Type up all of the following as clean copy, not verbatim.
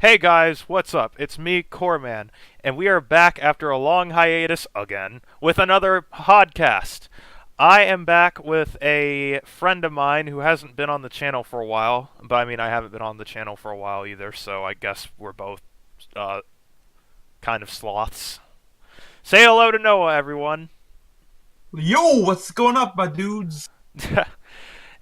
Hey guys, what's up? It's me, Corman, and we are back after a long hiatus again with another podcast. I am back with a friend of mine who hasn't been on the channel for a while, but I mean, I haven't been on the channel for a while either, so I guess we're both uh, kind of sloths. Say hello to Noah, everyone. Yo, what's going up, my dudes?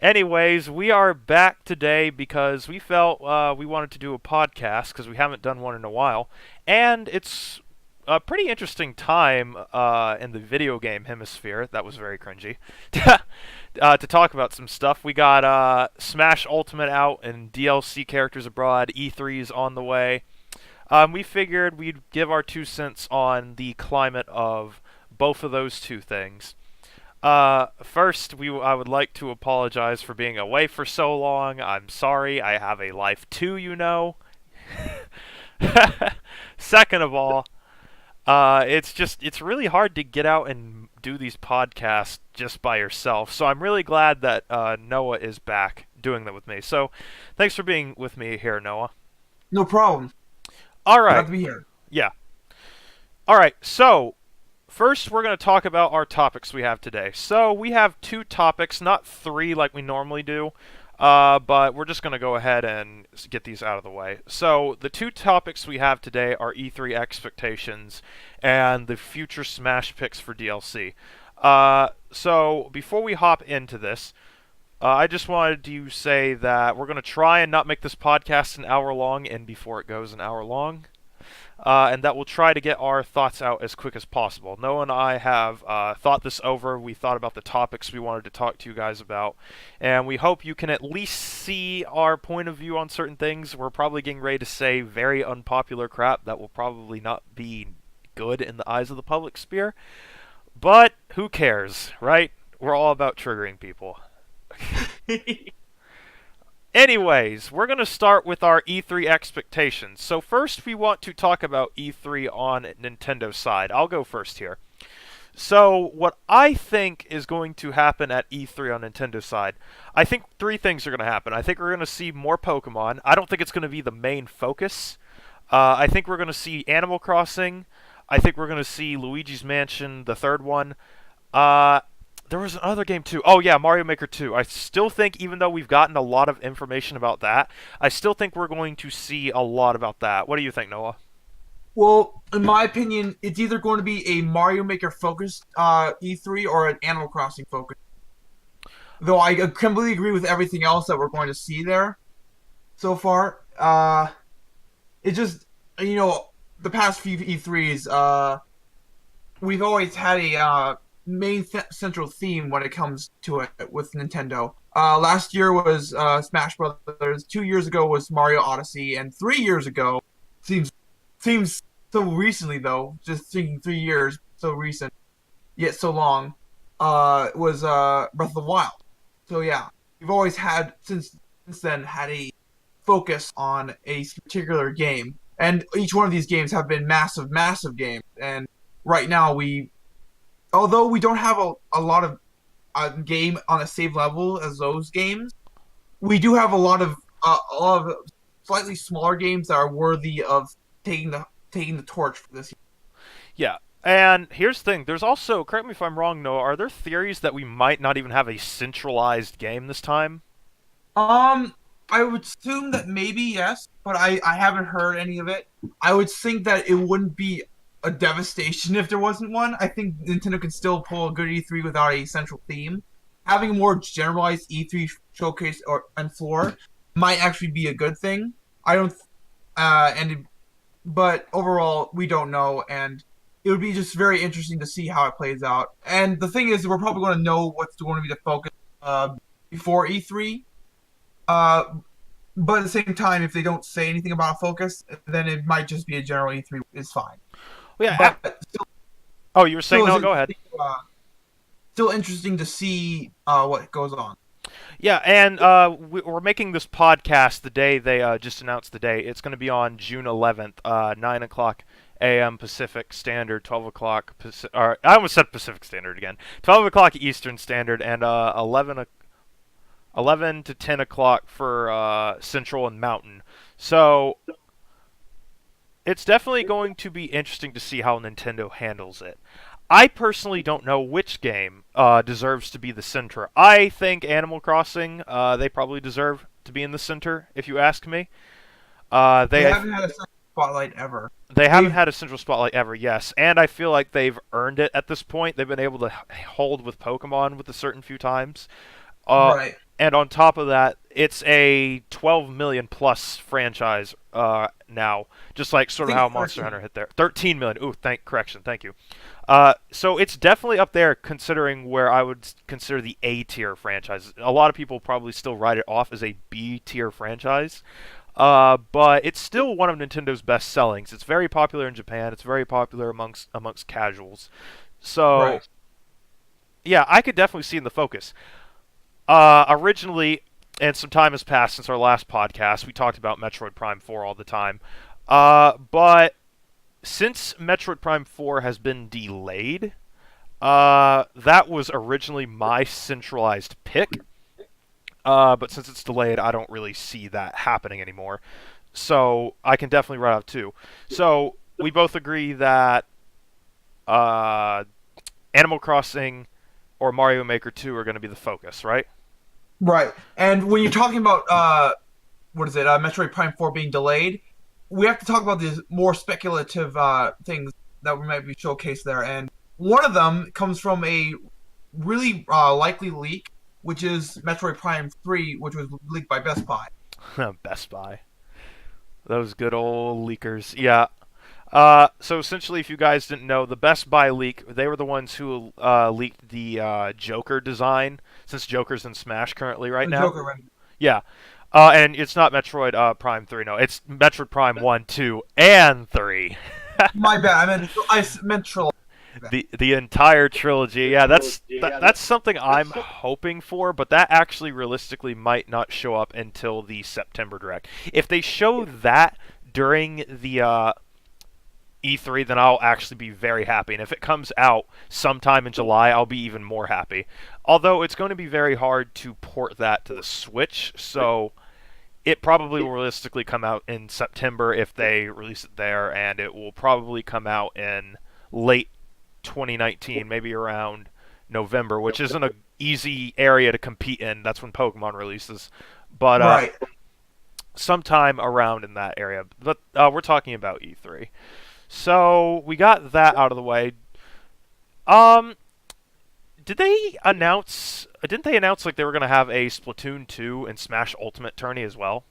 Anyways, we are back today because we felt we wanted to do a podcast because we haven't done one in a while, and it's a pretty interesting time in the video game hemisphere. That was very cringy. To talk about some stuff, we got Smash Ultimate out and DLC characters abroad. E3's on the way. We figured we'd give our 2 cents on the climate of both of those two things. First, I would like to apologize for being away for so long. I'm sorry. I have a life too, you know. Second of all, it's really hard to get out and do these podcasts just by yourself. So I'm really glad that Noah is back doing that with me. So thanks for being with me here, Noah. No problem. All Glad right. to be here. Yeah. All right. So first, we're going to talk about our topics we have today. So we have two topics, not three like we normally do, but we're just going to go ahead and get these out of the way. So the two topics we have today are E3 expectations and the future Smash picks for DLC. So before we hop into this, I just wanted to say that we're going to try and not make this podcast an hour long, and before it goes an hour long, and that we'll try to get our thoughts out as quick as possible. Noah and I have thought this over. We thought about the topics we wanted to talk to you guys about, and we hope you can at least see our point of view on certain things. We're probably getting ready to say very unpopular crap that will probably not be good in the eyes of the public sphere, but who cares, right? We're all about triggering people. Anyways, we're going to start with our E3 expectations. So first we want to talk about E3 on Nintendo's side. I'll go first here. So what I think is going to happen at E3 on Nintendo's side, I think three things are going to happen. I think we're going to see more Pokemon. I don't think it's going to be the main focus. I think we're going to see Animal Crossing. I think we're going to see Luigi's Mansion, the third one. Uh, there was another game too. Oh yeah, Mario Maker 2. I still think, even though we've gotten a lot of information about that, I still think we're going to see a lot about that. What do you think, Noah? Well, in my opinion, it's either going to be a Mario Maker focused E3 or an Animal Crossing focus. Though I completely agree with everything else that we're going to see there so far. It just the past few E3s, we've always had a central theme when it comes to it with Nintendo. Last year was Smash Brothers. 2 years ago was Mario Odyssey, and 3 years ago seems so recently though. Just thinking 3 years, so recent yet so long. Was Breath of the Wild. So yeah, we've always had since then had a focus on a particular game, and each one of these games have been massive games. And right now although we don't have a lot of game on the same level as those games, we do have a lot of slightly smaller games that are worthy of taking the torch for this. Yeah. And here's the thing. There's also, correct me if I'm wrong, Noah, are there theories that we might not even have a centralized game this time? Um, I would assume that maybe yes, but I haven't heard any of it. I would think that it wouldn't be a devastation if there wasn't one. I think Nintendo can still pull a good E3 without a central theme. Having a more generalized E3 showcase or and floor might actually be a good thing. I don't, and it, but overall we don't know, and it would be just very interesting to see how it plays out. And the thing is, we're probably going to know what's going to be the focus before E3. Uh, but at the same time, if they don't say anything about focus, then it might just be a general E3 is fine. Well, yeah. But Oh, you were saying still is no? Go ahead. still interesting to see what goes on. Yeah, and we're making this podcast the day they just announced the day. It's going to be on June 11th, 9 o'clock a.m. Pacific Standard, 12 o'clock or I almost said Pacific Standard again. 12 o'clock Eastern Standard, and 11 to 10 o'clock for Central and Mountain. So It's definitely going to be interesting to see how Nintendo handles it. I personally don't know which game deserves to be the center. I think Animal Crossing, they probably deserve to be in the center, if you ask me. They haven't had a second spotlight ever. They haven't They've had a central spotlight ever, yes, and I feel like they've earned it at this point. They've been able to hold with Pokemon with a certain few times. Uh, right. and on top of that, it's a 12 million plus franchise now, just like I sort of think how it's Monster 13. Hunter hit there. 13 million. Ooh, thank you. So it's definitely up there, considering where I would consider the A tier franchise. A lot of people probably still write it off as a B tier franchise. But it's still one of Nintendo's best sellings. It's very popular in Japan. It's very popular amongst casuals. So Right. yeah, I could definitely see in the focus. Originally, and some time has passed since our last podcast, we talked about Metroid Prime 4 all the time. But since Metroid Prime 4 has been delayed, that was originally my centralized pick. But since it's delayed, I don't really see that happening anymore. So I can definitely write out two. So we both agree that uh, Animal Crossing or Mario Maker 2 are going to be the focus, right? Right. And when you're talking about what is it, Metroid Prime 4 being delayed, we have to talk about these more speculative things that we might be showcased there. And one of them comes from a really likely leak, which is Metroid Prime 3, which was leaked by Best Buy. Best Buy. Those good old leakers. Yeah. So essentially, if you guys didn't know, the Best Buy leak, they were the ones who leaked the Joker design, since Joker's in Smash currently right The now. Joker one. Yeah. And it's not Metroid Prime 3, no. It's Metroid Prime 1, 2, and 3. My bad. I meant Trill. The entire trilogy. Yeah, that's something I'm hoping for, but that actually realistically might not show up until the September direct. If they show that during the E3, then I'll actually be very happy. And if it comes out sometime in July, I'll be even more happy. Although it's going to be very hard to port that to the Switch, so it probably will realistically come out in September if they release it there, and it will probably come out in late 2019, maybe around November, which isn't a easy area to compete in. That's when Pokemon releases, but Right. sometime around in that area. But we're talking about E3, so we got that out of the way. Um, did they announce? Didn't they announce like they were gonna have a Splatoon 2 and Smash Ultimate tourney as well?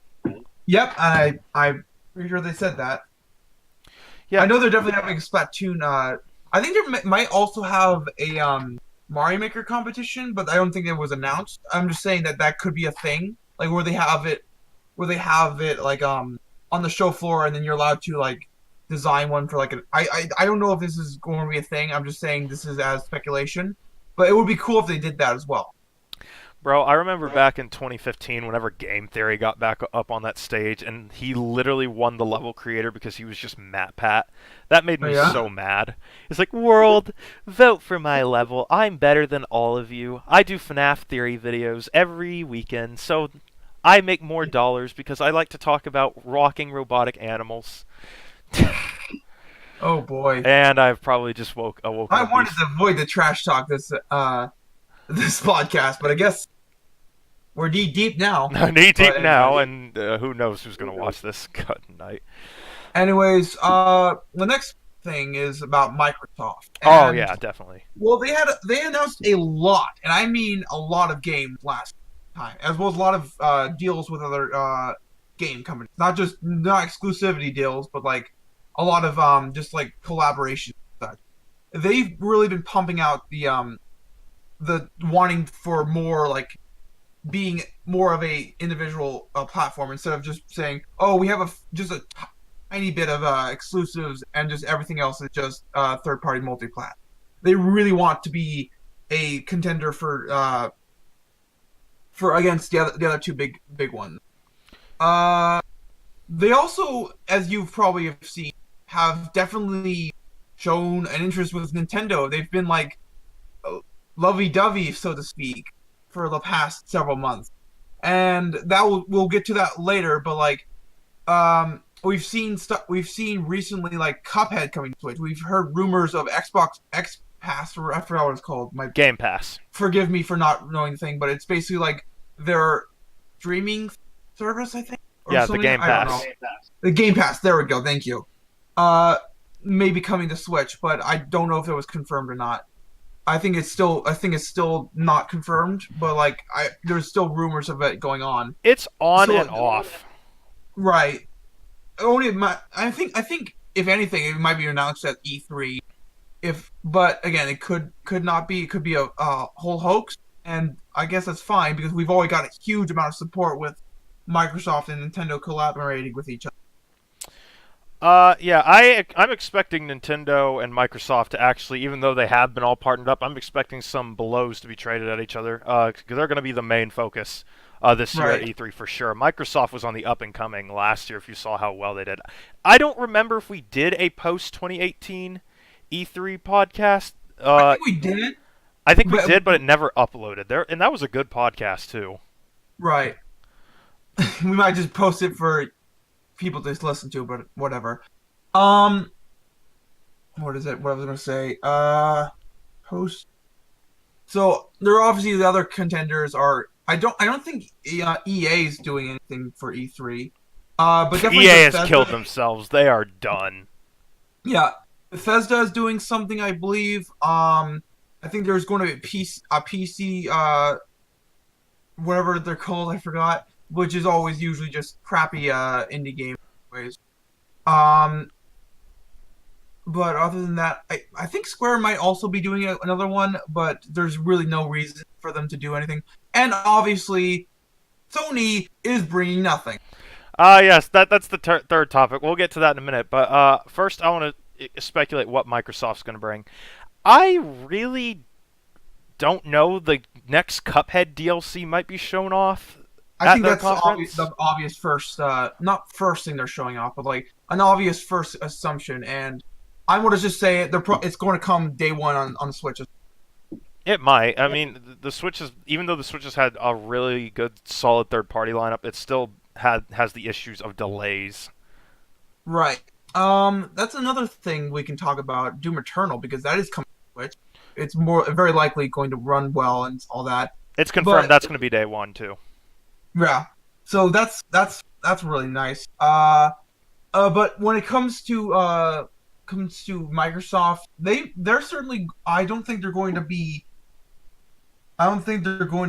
Yep. I'm pretty sure they said that. Yeah, I know they're definitely having a Splatoon. I think they might also have a Mario Maker competition, but I don't think it was announced. I'm just saying that that could be a thing, like where they have it like on the show floor, and then you're allowed to like design one for like I don't know if this is going to be a thing. I'm just saying this is as speculation, but it would be cool if they did that as well. bro, I remember back in 2015 whenever Game Theory got back up on that stage and he literally won the level creator because he was just Matt Pat. That made Oh me yeah. so mad. It's like, world, vote for my level. I'm better than all of you. I do FNAF Theory videos every weekend, so I make more dollars because I like to talk about rocking robotic animals. Oh boy. And I've probably just awoken I a wanted beast. to avoid the trash talk this podcast, but I guess we're knee deep now. Knee But deep now, anyways, and who knows who's gonna watch this cut night. the next thing is about Microsoft, Oh and yeah, definitely. well, they announced a lot, and I mean a lot of games last time, as well as a lot of deals with other game companies, not exclusivity deals, but like a lot of just like collaboration and such. They've really been pumping out the wanting for more like being more of a individual platform instead of just saying, "Oh, we have just a tiny bit of exclusives and just everything else is just third party multi-plat." They really want to be a contender for against the other two big ones. Uh, they also, as you've probably have seen, have definitely shown an interest with Nintendo. They've been like lovey-dovey, so to speak, for the past several months, and that we'll get to that later. But like, we've seen recently like Cuphead coming to Switch. We've heard rumors of Xbox X Pass, or I forgot what it's called. My Game Pass. Forgive me for not knowing the thing, but it's basically like their streaming service, I think, or Yeah, the something. Game I don't know. Pass. The Game Pass. There we go. Thank you. Uh, Maybe coming to Switch, but I don't know if it was confirmed or not. I think it's still not confirmed, but like there's still rumors of it going on. It's on So and off. right, I think if anything, it might be announced at E3. If but again, it could not be. It could be a whole hoax, and I guess that's fine because we've already got a huge amount of support with Microsoft and Nintendo collaborating with each other. Yeah, I'm expecting Nintendo and Microsoft to actually, even though they have been all partnered up, I'm expecting some blows to be traded at each other. Because they're going to be the main focus this year at Right. E3 for sure. Microsoft was on the up and coming last year. If you saw how well they did, I don't remember if we did a post 2018 E3 podcast. I think we did, I think we but did, but it never uploaded there, and that was a good podcast too. right. We might just post it for people to listen to, but whatever. Um, what is it? What I was gonna say? Post. So there are obviously the other contenders are. I don't think EA is doing anything for E3. But definitely EA has killed Bethesda. themselves. They are done. Yeah, Bethesda is doing something, I believe. I think there's going to be a PC, whatever they're called, I forgot, which is always usually just crappy indie games. Anyways. Um, but other than that, I think Square might also be doing another one, but there's really no reason for them to do anything. And obviously, Sony is bringing nothing. Yes, that's the third topic. We'll get to that in a minute. But first, I want to speculate what Microsoft's going to bring. I really don't know. The next Cuphead DLC might be shown off I at think their that's conference. the obvious first, not first thing they're showing off, but like an obvious first assumption. And I'm going to just say it's going to come day one on the Switch. It might. I mean, the Switch is, even though the Switch has had a really good, solid third-party lineup, it still has the issues of delays. Right. That's another thing we can talk about, Doom Eternal, because that is coming to Switch. It's very likely going to run well and all that. It's confirmed But that's going to be day one too. yeah, so that's really nice. But when it comes to Microsoft, they're certainly. I don't think they're going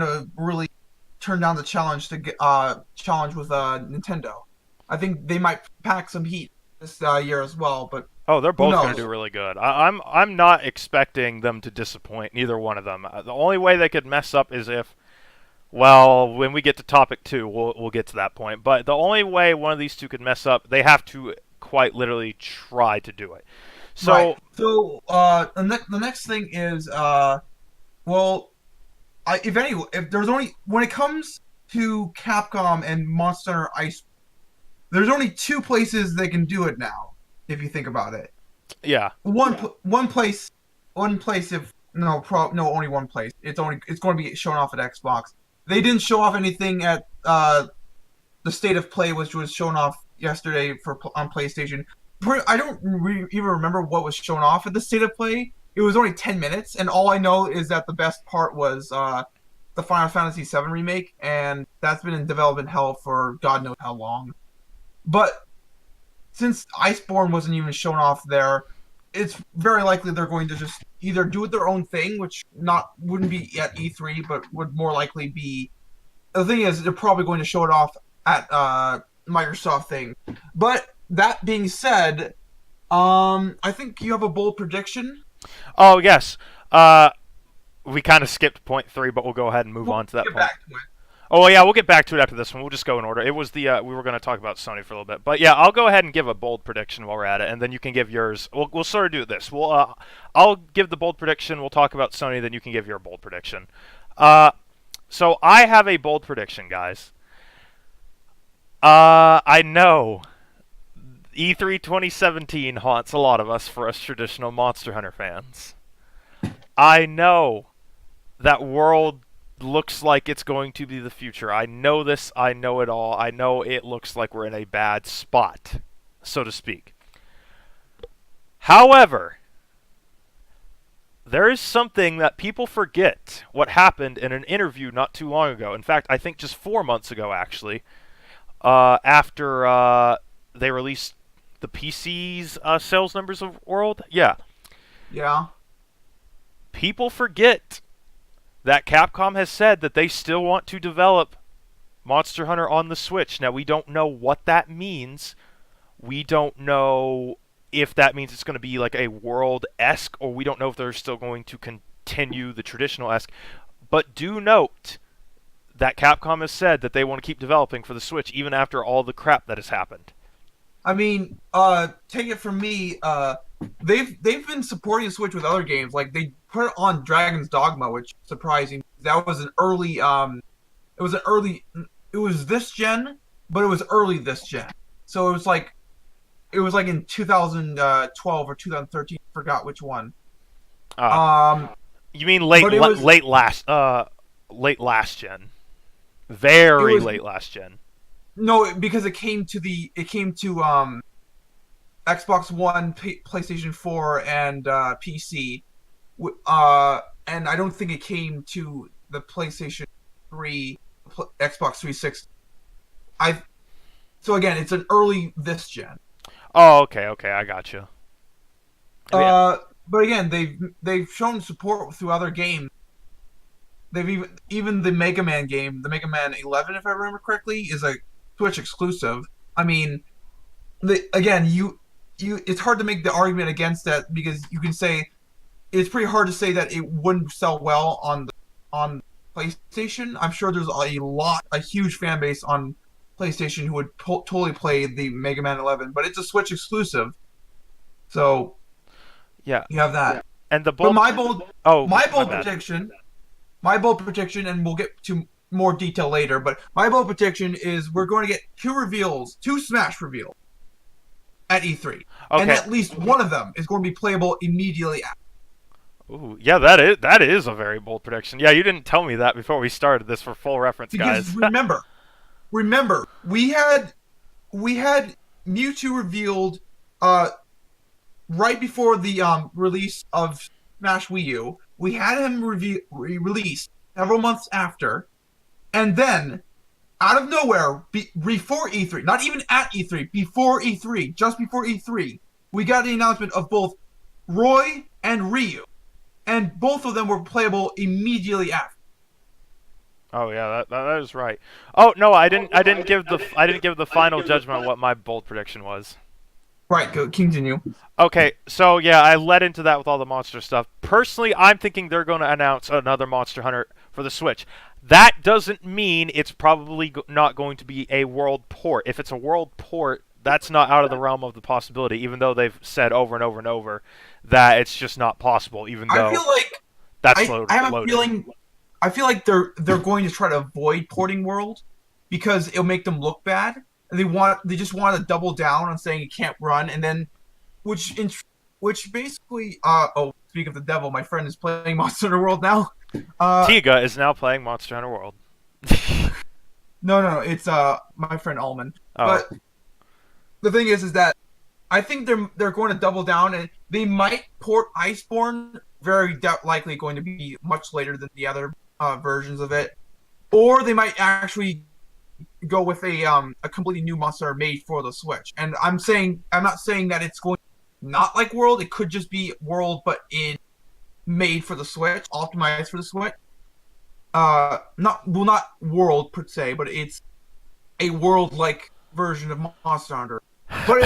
to really turn down the challenge to get challenge with Nintendo. I think they might pack some heat this year as well, but Oh, they're who both going to knows? do really good. I'm not expecting them to disappoint, neither one of them. The only way they could mess up is if, well, when we get to topic two, we'll get to that point. But the only way one of these two could mess up, they have to quite literally try to do it. Right. So So the next thing is well, if there's only when it comes to Capcom and Monster Hunter Ice, there's only two places they can do it now. If you think about it, yeah, one place. If no, no, only one place. It's going to be shown off at Xbox. They didn't show off anything at the State of Play, which was shown off yesterday on PlayStation. I don't even remember what was shown off at the State of Play. It was only 10 minutes, and all I know is that the best part was the Final Fantasy VII remake, and that's been in development hell for God knows how long. But since Iceborne wasn't even shown off there, it's very likely they're going to just either do their own thing, which not wouldn't be at E3, but would more likely be. The thing is, they're probably going to show it off at Microsoft thing. But that being said, I think you have a bold prediction. oh yes. We kind of skipped point three, but we'll go ahead and move We'll on to that get point. back to it. Oh well, yeah, we'll get back to it after this one. We'll just go in order. It was the we were going to talk about Sony for a little bit, but yeah, I'll go ahead and give a bold prediction while we're at it, and then you can give yours. We'll sort of do this. I'll give the bold prediction. We'll talk about Sony, then you can give your bold prediction. Uh, so I have a bold prediction, guys. I know E3 2017 haunts a lot of us for us traditional Monster Hunter fans. I know that world looks like it's going to be the future. I know this. I know it all. I know it looks like we're in a bad spot. so to speak. However, there is something that people forget what happened in an interview not too long ago. In fact, I think just 4 months ago, actually, after they released the PC's sales numbers of World. Yeah, Yeah. people forget that Capcom has said that they still want to develop Monster Hunter on the Switch. Now, we don't know what that means. We don't know if that means it's going to be like a world-esque, or we don't know if they're still going to continue the traditional-esque. But do note that Capcom has said that they want to keep developing for the Switch even after all the crap that has happened. I mean, take it from me, they've been supporting the Switch with other games. Like they put it on Dragon's Dogma, which is surprising. That was an early it was an early it was this gen, but it was early this gen. So it was like in 2012 or 2013, forgot which one. Uh, Um you mean but it was late last gen, it very was late last gen. no, because it came to Xbox One, PlayStation 4, and PC. And I don't think it came to the PlayStation 3, Xbox 360. I So again, it's an early this gen. Oh, okay, okay, I got you. I mean, But again, they've shown support through other games. They've even the Mega Man game, the Mega Man 11, if I remember correctly, is a Switch exclusive. I mean, again, it's hard to make the argument against that because you can say it's pretty hard to say that it wouldn't sell well on PlayStation. I'm sure there's a huge fan base on PlayStation who would totally play the Mega Man 11, but it's a Switch exclusive, so yeah, you have that. and the But bold. Oh, my my bold bad. prediction, my bold prediction, and we'll get to more detail later. But my bold prediction is we're going to get two Smash reveals at E3, and Okay. at least one of them is going to be playable immediately after. Ooh, yeah, that is a very bold prediction. Yeah, you didn't tell me that before we started this for full reference, Because guys. remember, we had Mewtwo revealed uh right before the release of Smash Wii U. We had him released several months after, and then out of nowhere, before E3, not even at E3, before E3, just before E3, we got the announcement of both Roy and Ryu, and both of them were playable immediately after. Oh yeah, that is right. Oh no, I didn't give the final judgment on what my bold prediction was. Right, continue. Okay, so yeah, I led into that with all the monster stuff. Personally, I'm thinking they're going to announce another Monster Hunter for the Switch. That doesn't mean it's probably not going to be a world port. If it's a world port, that's not out of the realm of the possibility, even though they've said over and over and over that it's just not possible, even I though feel like that's I have a loaded. feeling. I feel like they're going to try to avoid porting World because it'll make them look bad. And they just want to double down on saying it can't run, and then which in, which basically speak of the devil, my friend is playing Monster Hunter World now. Tiga is now playing Monster Hunter World. No, it's my friend Alman. Oh, But the thing is that I think they're going to double down, and they might port Iceborne. Very likely going to be much later than the other versions of it, or they might actually go with a completely new monster made for the Switch. And I'm not saying that it's going not like World. It could just be World, but in made for the Switch, optimized for the Switch. Not World per se, but it's a World like version of Monster Hunter. But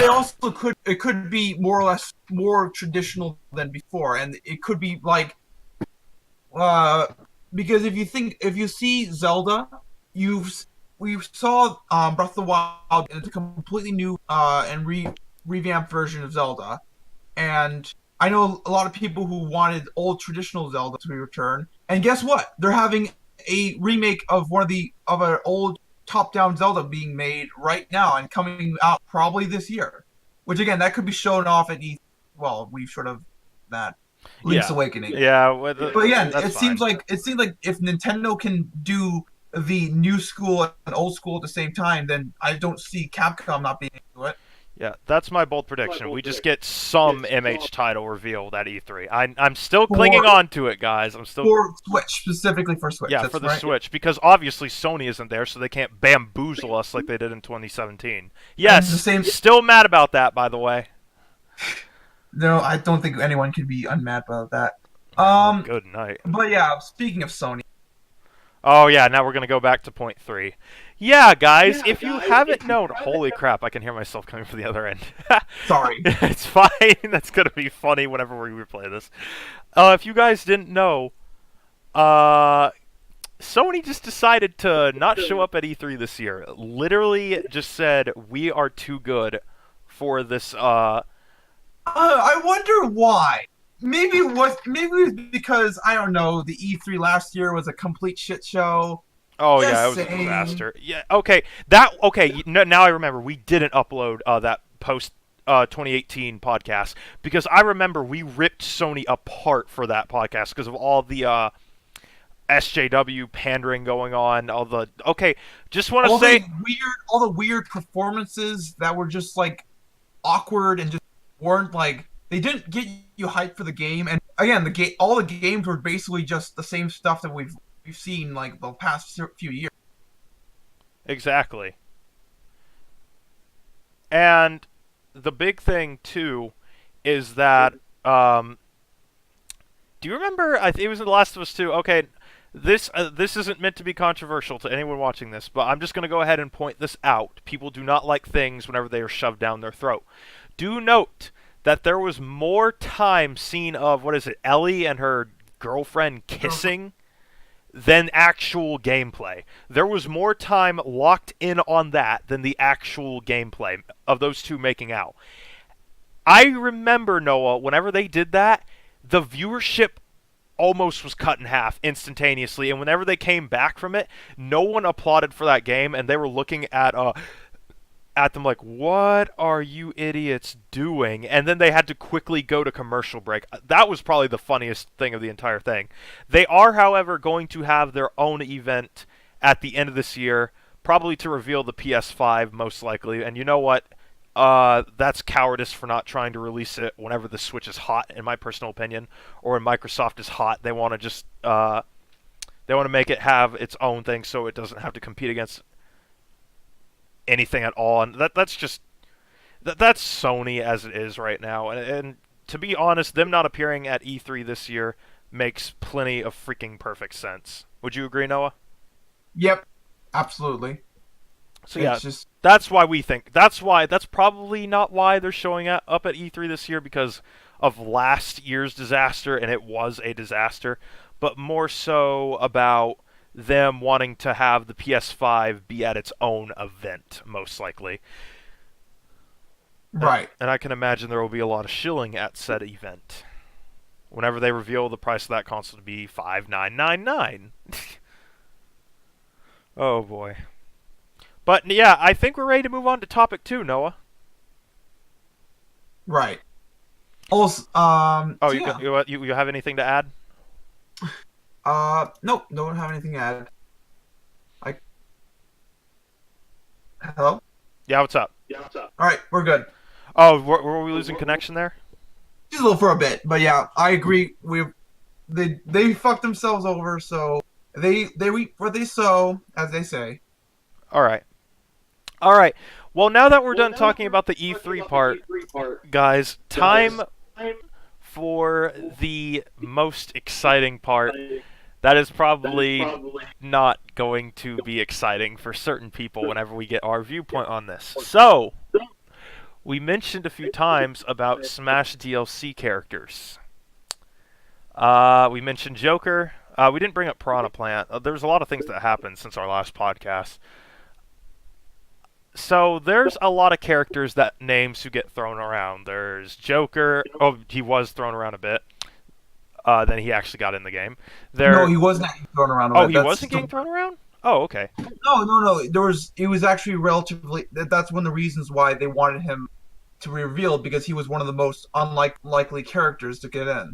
it could be more or less more traditional than before, and it could be like because if you see Zelda, we saw Breath of the Wild, and it's a completely new and revamped version of Zelda, and I know a lot of people who wanted old traditional Zelda to return, and guess what? They're having a remake of of an old top-down Zelda being made right now and coming out probably this year. Which again, that could be shown off at well, we've sort of that Link's yeah, Awakening. yeah. But again, That's fine. it seems like if Nintendo can do the new school and old school at the same time, then I don't see Capcom not being able to do it. Yeah, that's my bold prediction. We just get some MH title revealed at E3. I'm still clinging For on to it, guys. I'm still for Switch, specifically for Switch. yeah for That's the right. Switch because obviously Sony isn't there, so they can't bamboozle us like they did in 2017. And the Yes, same. still mad about that, by the way. No, I don't think anyone can be unmad about that. Well, Um, good night. but yeah, speaking of Sony, Oh yeah, now we're gonna go back to point three. Yeah, guys, if you haven't known, holy crap, I can hear myself coming from the other end. sorry. It's fine. That's gonna be funny whenever we replay this. If you guys didn't know, uh, Sony just decided to not show up at E3 this year. Literally, just said we are too good for this. I wonder why. Maybe it was because I don't know. The E3 last year was a complete shit show. Oh yeah, it Just was a saying. disaster. Yeah, okay, that okay. Now I remember we didn't upload that post 2018 podcast because I remember we ripped Sony apart for that podcast because of all the SJW pandering going on. All the okay, just want to say All the weird performances that were just like awkward and just weren't like they didn't get you hyped for the game. And again, all the games were basically just the same stuff that we've seen like the past few years. exactly. And the big thing too is that do you remember? I think it was in The Last of Us 2. Okay, this isn't meant to be controversial to anyone watching this, but I'm just going to go ahead and point this out. People do not like things whenever they are shoved down their throat. Do note that there was more time seen of what is it, Ellie and her girlfriend kissing than actual gameplay. There was more time locked in on that than the actual gameplay of those two making out. I remember, Noah, whenever they did that, the viewership almost was cut in half instantaneously, and whenever they came back from it, no one applauded for that game, and they were looking at them like, what are you idiots doing? And then they had to quickly go to commercial break. That was probably the funniest thing of the entire thing. They are, however, going to have their own event at the end of this year, probably to reveal the PS5, most likely. And you know what? That's cowardice for not trying to release it whenever the Switch is hot, in my personal opinion, or when Microsoft is hot. They want to just they want to make it have its own thing, so it doesn't have to compete against anything at all. And that's just that's Sony as it is right now. And to be honest, them not appearing at E3 this year makes plenty of freaking perfect sense. Would you agree, Noah? Yep, absolutely. So yeah, It's just that's why we think. That's probably not why they're showing up at E3 this year because of last year's disaster, and it was a disaster, but more so about them wanting to have the PS5 be at its own event, most likely. right. And I can imagine there will be a lot of shilling at said event. Whenever they reveal the price of that console to be $5,999. Oh boy. But yeah, I think we're ready to move on to topic 2, Noah. Right. Also, Oh, so yeah. you have anything to add? Nope, don't have anything to add. I Hello. Yeah, what's up? All right, we're good. Oh, were we losing connection there? Just a little for a bit, but yeah, I agree. They fucked themselves over, so they reap what they sow, as they say. All right. All right. Well, now that we're done talking about the E3 part, guys, time for the most exciting part. That is probably not going to be exciting for certain people whenever we get our viewpoint on this. So, we mentioned a few times about Smash DLC characters. We mentioned Joker. We didn't bring up Piranha Plant. There's a lot of things that happened since our last podcast. So there's a lot of characters that names who get thrown around. There's Joker. Oh, he was thrown around a bit. Then he actually got in the game. No, he wasn't getting thrown around. Oh, he wasn't getting thrown around? Oh, okay. No. It was actually relatively. That's one of the reasons why they wanted him to be revealed because he was one of the most unlikely characters to get in.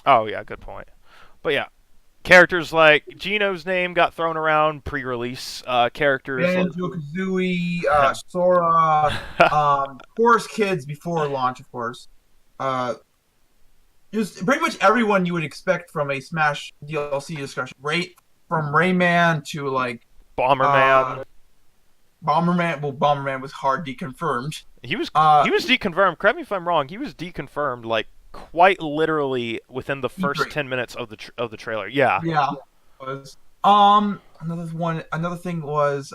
Oh, yeah, good point. But yeah. Characters like Gino's name got thrown around pre-release. Characters like Banjo Kazooie, Sora, Forest Kids before launch, of course. Uh, just pretty much everyone you would expect from a Smash DLC discussion. Right from Rayman to like Bomberman. uh, Bomberman. Well, Bomberman was hard deconfirmed. He was Uh, he was deconfirmed. Correct me if I'm wrong. He was deconfirmed like quite literally within the first E3. 10 minutes of the trailer. Yeah, Yeah. Was another thing was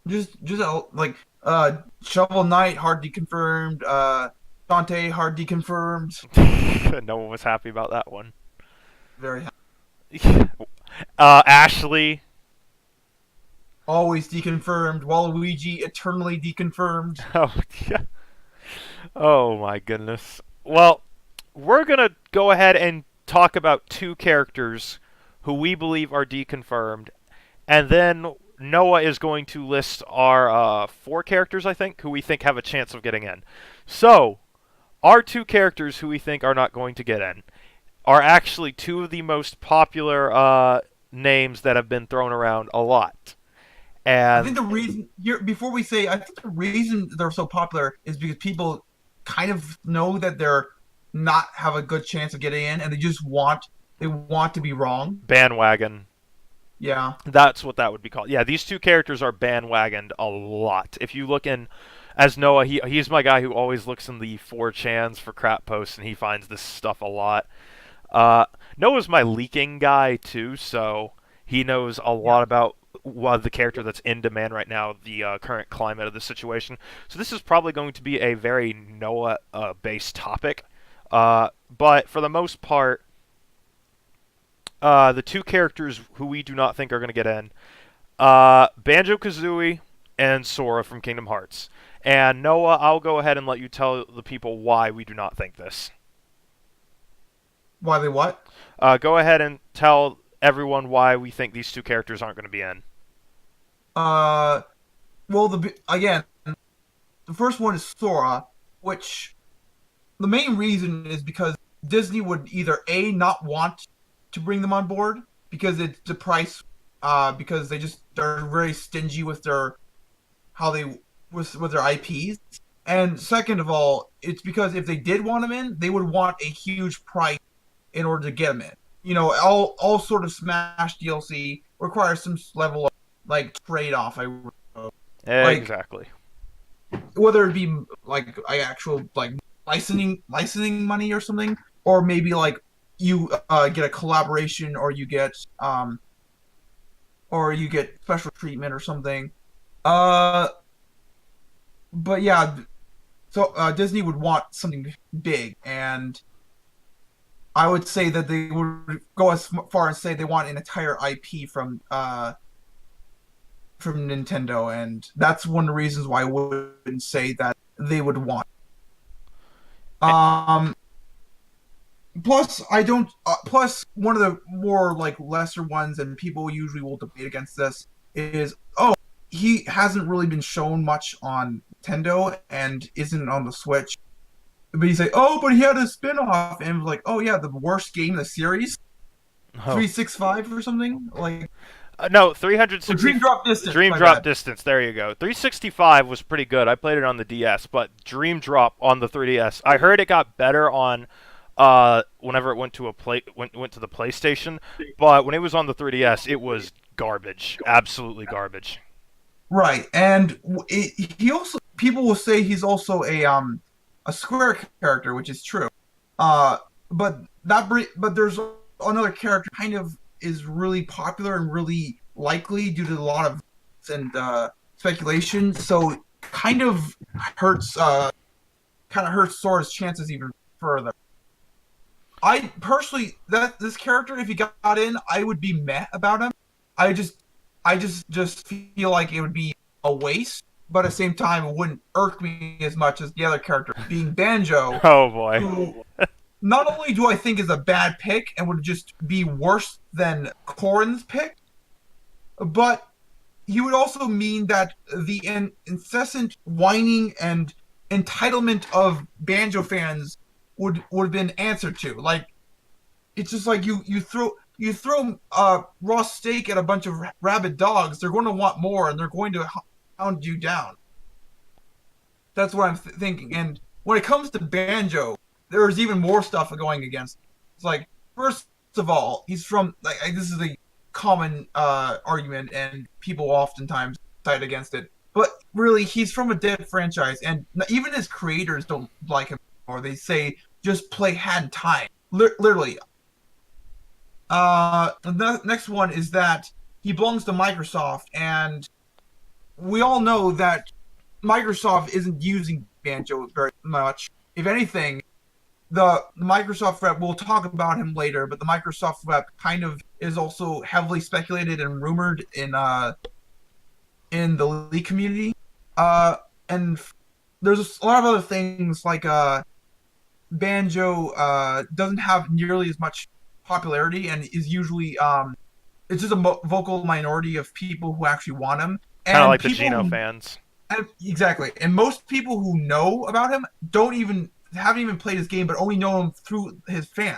just like Shovel Knight hard deconfirmed, Dante hard deconfirmed. no one was happy about that one. Very happy. Ashley. Always deconfirmed. Waluigi eternally deconfirmed. Oh, yeah. Oh my goodness. Well, we're gonna go ahead and talk about two characters who we believe are deconfirmed, and then Noah is going to list our four characters, I think, who we think have a chance of getting in. So, our two characters who we think are not going to get in are actually two of the most popular names that have been thrown around a lot. I think And the reason here before we say I think the reason they're so popular is because people kind of know that they're not have a good chance of getting in and they want to be wrong. bandwagon. Yeah. That's what that would be called. Yeah, these two characters are bandwagoned a lot. If you look in, as Noah, he's my guy who always looks in the 4chans for crap posts, and he finds this stuff a lot. Uh, Noah's my leaking guy too, so he knows a Yeah. lot about the character that's in demand right now, the current climate of the situation. So this is probably going to be a very Noah-based topic. But for the most part, the two characters who we do not think are going to get in, Banjo Kazooie and Sora from Kingdom Hearts. And Noah, I'll go ahead and let you tell the people why we do not think this. Why they what? Go ahead and tell everyone why we think these two characters aren't going to be in. Uh well again, the first one is Sora, which the main reason is because Disney would either A not want to bring them on board because it's the price because they're very stingy with their how they with their IPs. And second of all, it's because if they did want them in, they would want a huge price in order to get them in. All sort of Smash DLC requires some level of like trade off. Like Exactly. whether it be like actual like licensing money or something, or maybe like you get a collaboration, or you get special treatment or something. Uh, but yeah, so Disney would want something big, and I would say that they would go as far as say they want an entire IP from Nintendo, and that's one of the reasons why I wouldn't say that they would want. Um, plus, I don't. Plus, one of the more like lesser ones, and people usually will debate against this is, oh, he hasn't really been shown much on Nintendo and isn't on the Switch. But he's like, oh, but he had a spin-off, and it was like, oh yeah, the worst game in the series, Oh. 365 or something, like No, or 360. Dream Drop Distance. Dream My Drop bad. Distance. There you go. 365 was pretty good. I played it on the DS, but Dream Drop on the 3DS. I heard it got better on whenever it went to went to the PlayStation, but when it was on the 3DS, it was garbage. Absolutely garbage. Right, and he also people will say he's also a Square character, which is true. Uh, but but there's another character kind of is really popular and really likely due to a lot of and speculation. So hurts kind of hurts Sora's chances even further. I personally that this character, if he got in, I would be meh about him. I just I just feel like it would be a waste, but at the same time, it wouldn't irk me as much as the other character, being Banjo, Oh boy. who not only do I think is a bad pick and would just be worse than Corman's pick, but he would also mean that the incessant whining and entitlement of Banjo fans would have been answered to. Like it's just like you throw raw steak at a bunch of rabid dogs, they're going to want more and they're going to hound you down. That's what I'm thinking. And when it comes to Banjo, there's even more stuff going against him. It's like, first of all, he's from like this is a common argument, and people oftentimes cite against it. But really, he's from a dead franchise, and even his creators don't like him anymore. They say just play hand time. Literally. The next one is that he belongs to Microsoft, and we all know that Microsoft isn't using Banjo very much. If anything, the Microsoft rep, we'll talk about him later, but the Microsoft rep kind of is also heavily speculated and rumored in the league community. And there's a lot of other things like Banjo doesn't have nearly as much popularity and is usually it's just a vocal minority of people who actually want him Kind of and like the people Geno who fans. and exactly. And most people who know about him don't even haven't even played his game, but only know him through his fan.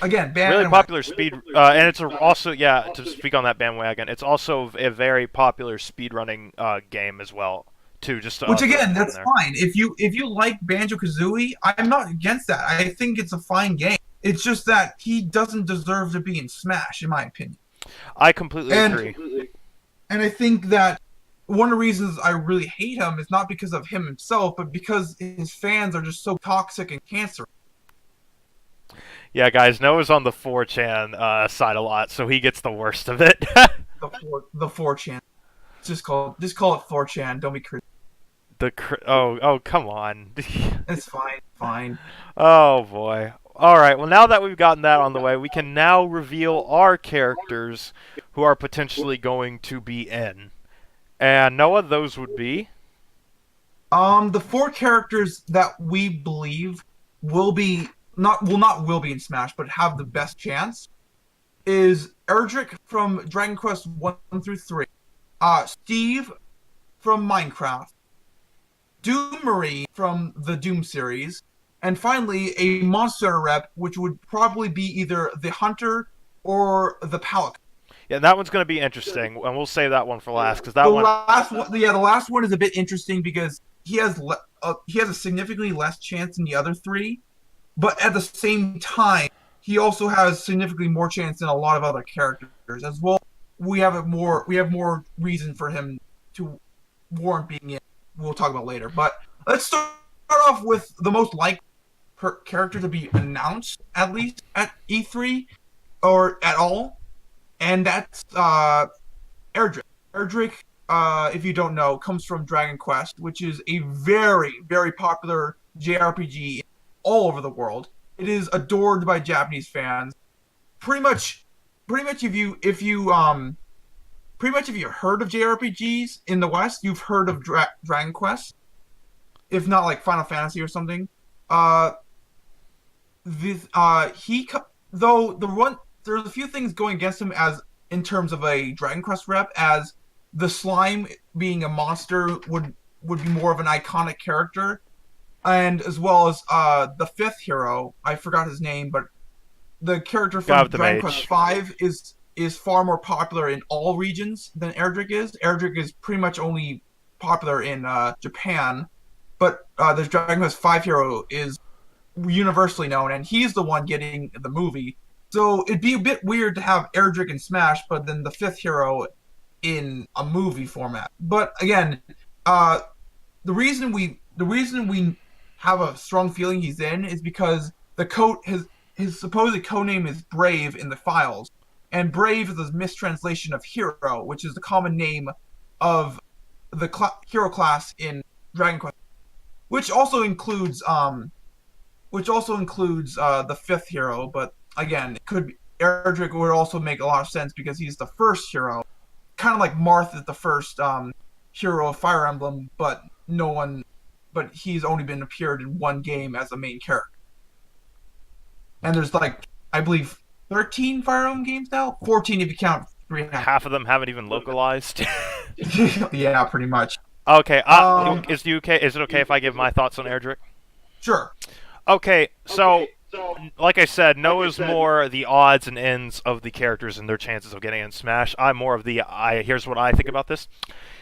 Again, Really bandwagon. popular speed, and it's also, yeah, to speak on that bandwagon, it's also a very popular speedrunning game as well, too. Just to Which throw again, that in that's there. fine. If you like Banjo Kazooie, I'm not against that. I think it's a fine game. It's just that he doesn't deserve to be in Smash, in my opinion. I completely And agree. and I think that one of the reasons I really hate him is not because of him himself, but because his fans are just so toxic and cancerous. Yeah, guys, Noah's on the 4chan side a lot, so he gets the worst of it. The 4chan. Just call it 4chan. Don't be crazy. Oh, come on. It's fine. Fine. Oh boy. All right. Well, now that we've gotten that on the way, we can now reveal our characters who are potentially going to be in. And Noah, those would be. The four characters that we believe will be not will be in Smash, but have the best chance is Erdrick from Dragon Quest 1 through 3, Steve from Minecraft, Doomery from the Doom series, and finally a monster rep, which would probably be either the Hunter or the Palican. Yeah, that one's going to be interesting, and we'll save that one for last because that The one. last one, yeah, the last one is a bit interesting because he has a significantly less chance than the other three, but at the same time, he also has significantly more chance than a lot of other characters as well. We have more reason for him to warrant being in. We'll talk about later, but let's start off with the most likely character to be announced at least at E3 or at all, and that's Erdrick. Erdrick, if you don't know, comes from Dragon Quest, which is a very, very popular JRPG all over the world. It is adored by Japanese fans. Pretty much, pretty much if you heard of JRPGs in the West, you've heard of Dragon Quest, if not like Final Fantasy or something. Uh, this he though the one there's a few things going against him as in terms of a Dragon Quest rep, as the slime being a monster would be more of an iconic character, and as well as the fifth hero, I forgot his name, but the character God from of the Dragon Quest Mage. Five is far more popular in all regions than Erdrick is. Erdrick is pretty much only popular in Japan, but the Dragon Quest Five hero is universally known, and he's the one getting the movie. So it'd be a bit weird to have Erdrick in Smash, but then the fifth hero in a movie format. But again, uh, the reason we have a strong feeling he's in is because the code his supposed codename is Brave in the files, and Brave is a mistranslation of hero, which is the common name of the hero class in Dragon Quest, which also includes the fifth hero. But again, it could be, Erdrick would also make a lot of sense because he's the first hero, kind of like Marth is the first hero of Fire Emblem, but no one, but he's only been appeared in one game as a main character. And there's like I believe 13 Fire Emblem games now, 14 if you count three. Half of them haven't even localized. Yeah, pretty much. Okay. Um, Is it okay if I give my thoughts on Erdrick? sure. Okay, so like I said, Noah's more the odds and ends of the characters and their chances of getting in Smash. I'm more of the here's what I think about this.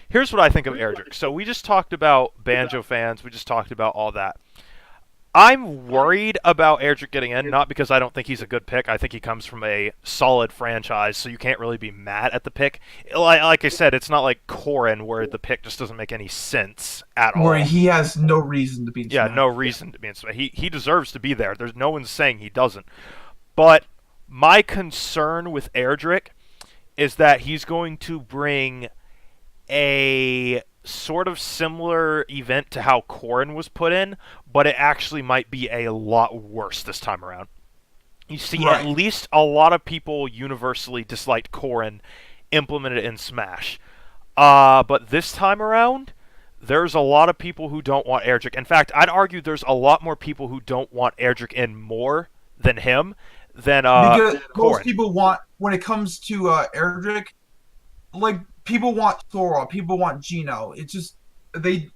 Here's what I think of Erdrick. So we just talked about Banjo fans. We just talked about all that. I'm worried about Erdrick getting in, not because I don't think he's a good pick. I think he comes from a solid franchise, so you can't really be mad at the pick. Like I said, it's not like Corman, where the pick just doesn't make any sense at Where all. he has no reason to be in Yeah, Smash. no reason to be in Smash. He deserves to be there. There's no one saying he doesn't. But my concern with Erdrick is that he's going to bring a sort of similar event to how Corrin was put in, but it actually might be a lot worse this time around. You see, at Right. least a lot of people universally disliked Corrin implemented in Smash. But this time around, there's a lot of people who don't want Erdrick. In fact, I'd argue there's a lot more people who don't want Erdrick in more than him than Because most Corrin. people want, when it comes to Erdrick, like people want Sora, people want Gino. It's just they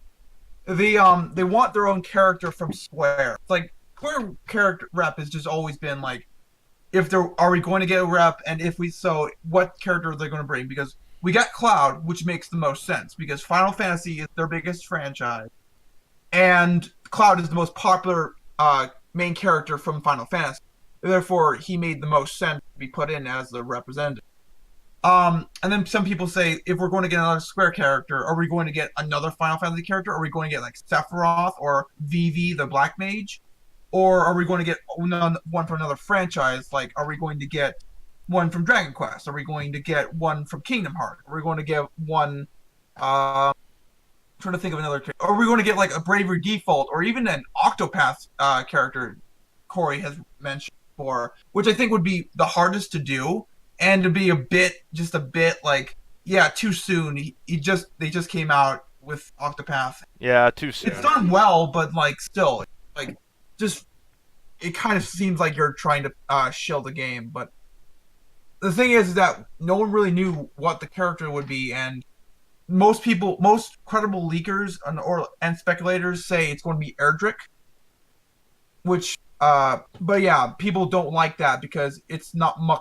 they want their own character from Square. It's like Square character rep has just always been like, if there are we going to get a rep, and if we so, what character are they going to bring? Because we got Cloud, which makes the most sense because Final Fantasy is their biggest franchise, and Cloud is the most popular main character from Final Fantasy. Therefore, he made the most sense to be put in as the representative. And then some people say, if we're going to get another Square character, are we going to get another Final Fantasy character? Are we going to get like Sephiroth or Vivi, the Black Mage? Or are we going to get one from another franchise? Like, are we going to get one from Dragon Quest? Are we going to get one from Kingdom Hearts? Are we going to get one? Trying to think of another. Are we going to get like a Bravery Default or even an Octopath character? Corey has mentioned before, which I think would be the hardest to do, and to be just a bit like, yeah, too soon. They just came out with Octopath. Yeah, too soon. It's done well, but like still, like just it kind of seems like you're trying to shill the game. But the thing is that no one really knew what the character would be, and most credible leakers and speculators say it's going to be Erdrick, which but yeah, people don't like that because it's not my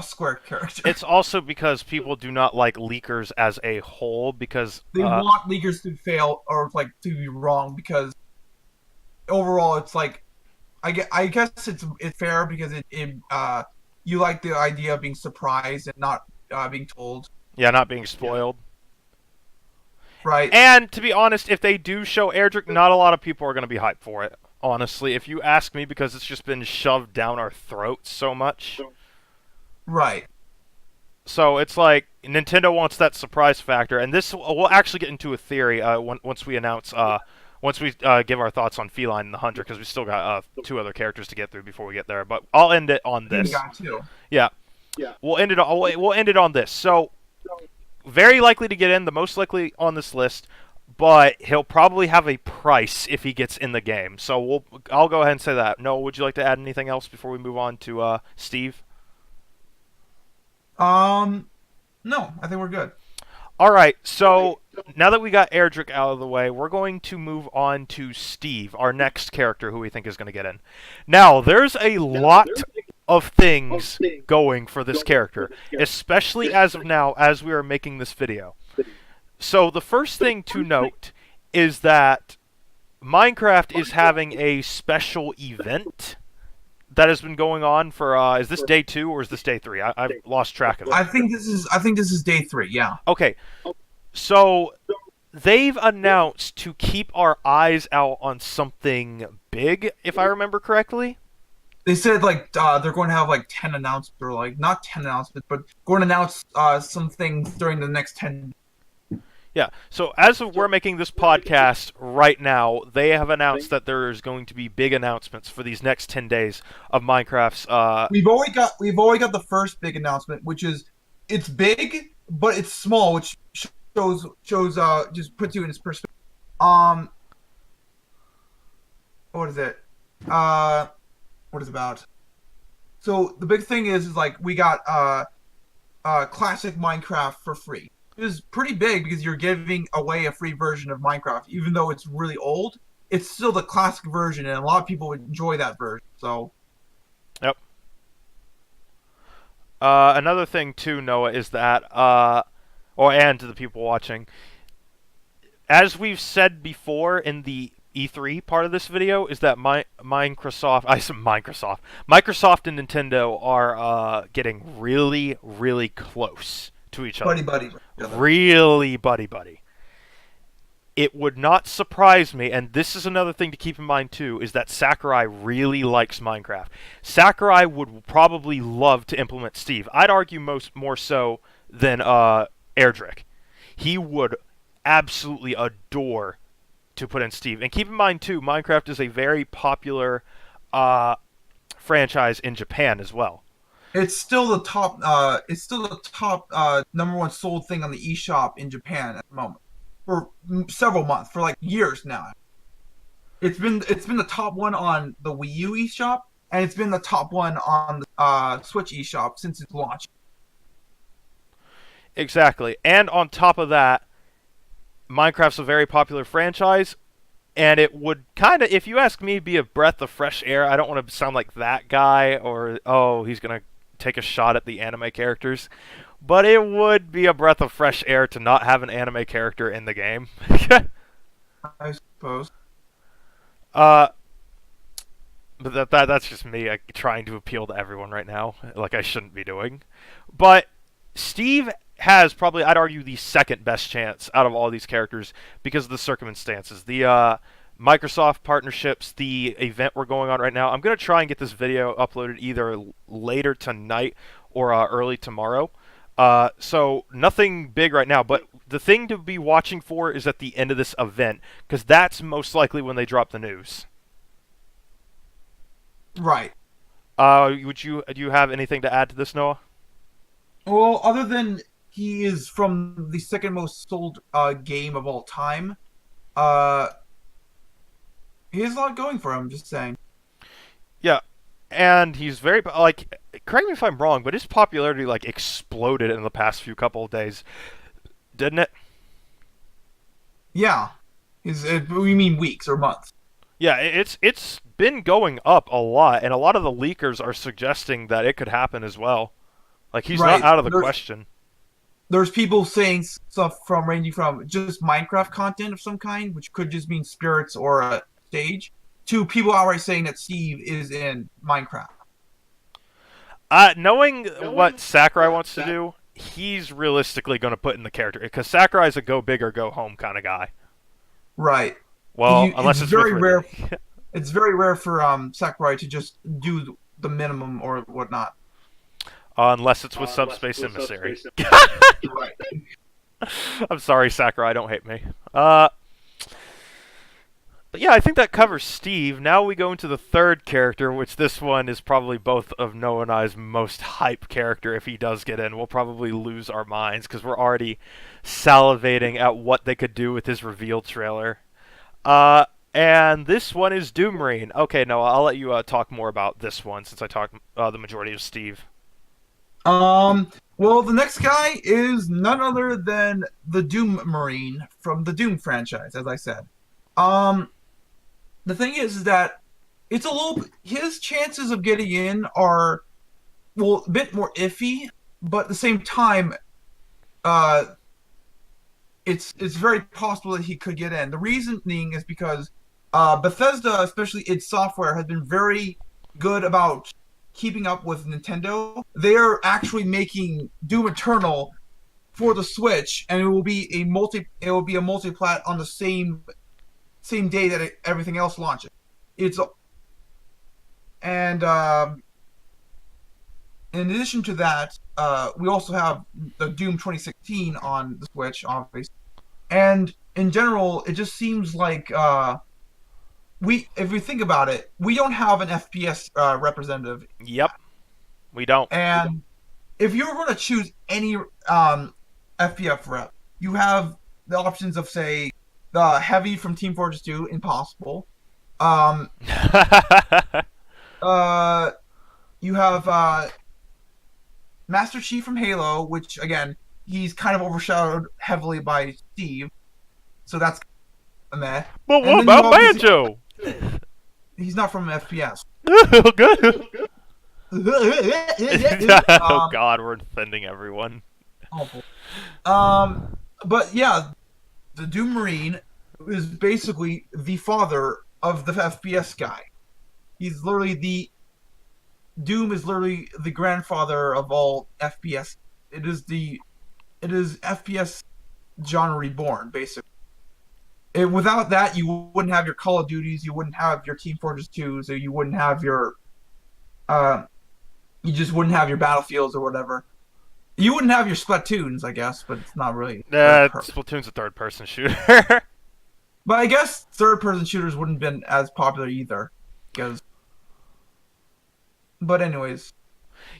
Square character. It's also because people do not like leakers as a whole because They want leakers to fail or like to be wrong because overall it's like I guess it's fair because you like the idea of being surprised and not being told, yeah, not being spoiled. right? And to be honest, if they do show Erdrick, not a lot of people are going to be hyped for it. Honestly, if you ask me, because it's just been shoved down our throats so much. Right. So it's like Nintendo wants that surprise factor, and this we'll actually get into a theory once we announce once we give our thoughts on Feline and the Hunter, because we still got two other characters to get through before we get there. But I'll end it on this. Got too. Yeah, we'll end it on this. So very likely to get in, the most likely on this list, but he'll probably have a price if he gets in the game. So I'll go ahead and say that. Noah, would you like to add anything else before we move on to Steve? No, I think we're good. All right, so now that we got Erdrick out of the way, we're going to move on to Steve, our next character who we think is going to get in. Now, there's a lot of things going for this character, especially as of now, as we are making this video. So the first thing to note is that Minecraft is having a special event that has been going on for is this day 2 or is this day 3? I've lost track of it. I think this is day 3. Yeah. Okay, so they've announced to keep our eyes out on something big, if I remember correctly. They said like they're going to have like 10 announcements, or like not 10 announcements, but going to announce some things during the next 10. Yeah, so as of we're making this podcast right now, they have announced that there is going to be big announcements for these next 10 days of Minecraft's. We've already got the first big announcement, which is it's big but it's small, which shows just puts you in its perspective. What is it? What is it about? So the big thing is like we got classic Minecraft for free. It is pretty big because you're giving away a free version of Minecraft, even though it's really old. it's still the classic version, and a lot of people would enjoy that version. So Yep. Another thing too, Noah, is that and to the people watching, as we've said before in the E3 part of this video, is that Microsoft and Nintendo are getting really, really close to each other, buddy, buddy, together. really buddy buddy. It would not surprise me, and this is another thing to keep in mind too, is that Sakurai really likes Minecraft. Sakurai would probably love to implement Steve. I'd argue more so than Erdrick. He would absolutely adore to put in Steve. And keep in mind too, Minecraft is a very popular franchise in Japan as well. It's still the top. It's still the top number one sold thing on the eShop in Japan at the moment for several months, for like years now. It's been the top one on the Wii U eShop, and it's been the top one on the Switch eShop since its launch. Exactly. And on top of that, Minecraft's a very popular franchise, and it would kind of, if you ask me, be a breath of fresh air. I don't want to sound like that guy, or, oh, he's going to take a shot at the anime characters. But it would be a breath of fresh air to not have an anime character in the game. I suppose. uh, but that's just me trying to appeal to everyone right now, like I shouldn't be doing. But Steve has probably, I'd argue, the second best chance out of all these characters because of the circumstances. The Microsoft partnerships, the event we're going on right now. I'm going to try and get this video uploaded either later tonight or early tomorrow. So nothing big right now, but the thing to be watching for is at the end of this event, because that's most likely when they drop the news. Right. Do you have anything to add to this, Noah? Well, other than he is from the second most sold game of all time, uh, he has a lot going for him. Just saying. Yeah, and he's very like. Correct me if I'm wrong, but his popularity like exploded in the past few couple of days, didn't it? Yeah. We mean weeks or months. Yeah, it's been going up a lot, and a lot of the leakers are suggesting that it could happen as well. Like he's not Right. out of the question. There's people saying stuff from ranging from just Minecraft content of some kind, which could just mean spirits or a stage, to people outright saying that Steve is in Minecraft. Knowing what Sakurai wants to do, he's realistically going to put in the character because Sakurai's a go big or go home kind of guy. Right. Well, unless it's very with rare. Ridley. It's very rare for Sakurai to just do the minimum or whatnot. Unless it's with Subspace Emissary. Right. I'm sorry, Sakurai, don't hate me. But yeah, I think that covers Steve. Now we go into the third character, which this one is probably both of Noah and I's most hype character. If he does get in, we'll probably lose our minds because we're already salivating at what they could do with his reveal trailer. And this one is Doom Marine. Okay, Noah, I'll let you talk more about this one since I talked the majority of Steve. Well, the next guy is none other than the Doom Marine from the Doom franchise, as I said. Um, the thing is that it's a little. His chances of getting in are, well, a bit more iffy, but at the same time, uh, it's very possible that he could get in. The reasoning is because Bethesda, especially its software, has been very good about keeping up with Nintendo. They're actually making Doom Eternal for the Switch, and it will be a multi-plat on the same day that everything else launches. It's and in addition to that, we also have the Doom 2016 on the Switch, obviously. And in general, it just seems like if we think about it, we don't have an FPS representative. Yep, we don't. And if you were going to choose any FPF rep, you have the options of, say, the Heavy from Team Fortress 2, impossible. You have Master Chief from Halo, which again he's kind of overshadowed heavily by Steve, so that's. meh. But And what then you about obviously Banjo? he's not from FPS. Good. Oh um, God, we're offending everyone. awful. Um, but yeah, the Doom Marine is basically the father of the FPS guy. He's literally the Doom is literally the grandfather of all FPS. It is FPS genre reborn, basically. Without that, you wouldn't have your Call of Duties, you wouldn't have your Team Fortress 2, so you wouldn't have your uh, you just wouldn't have your Battlefields or whatever. You wouldn't have your Splatoons, I guess, but it's not really third person. Splatoon's a third-person shooter. But I guess third person shooters wouldn't have been as popular either, because. But anyways,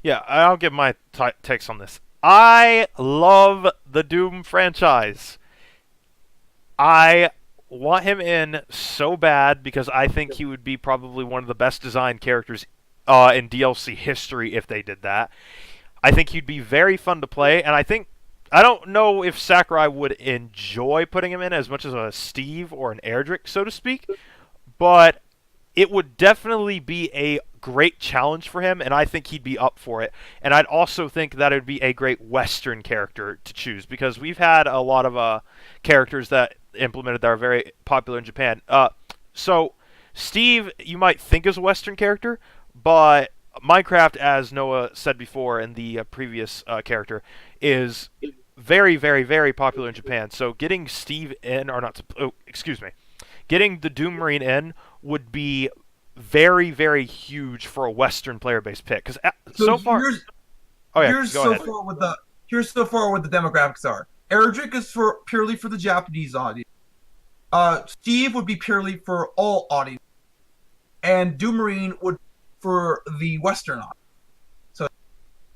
Yeah, I'll give my takes on this. I love the Doom franchise. I want him in so bad because I think he would be probably one of the best designed characters in DLC history if they did that. I think he'd be very fun to play, and I don't know if Sakurai would enjoy putting him in as much as a Steve or an Erdrick, so to speak, but it would definitely be a great challenge for him, and I think he'd be up for it. And I'd also think that it would be a great Western character to choose because we've had a lot of characters that implemented that are very popular in Japan. So Steve, you might think is a Western character, but Minecraft, as Noah said before in the previous character, is very, very, very popular in Japan. So getting Steve in, or not, oh, excuse me, getting the Doom Marine in would be very, very huge for a Western player-based pick. Because so so far, oh yeah, here's go so ahead. far what the here's so far what the demographics are. Erdrick is for purely for the Japanese audience. Steve would be purely for all audience, and Doomarine would for the Western audience. So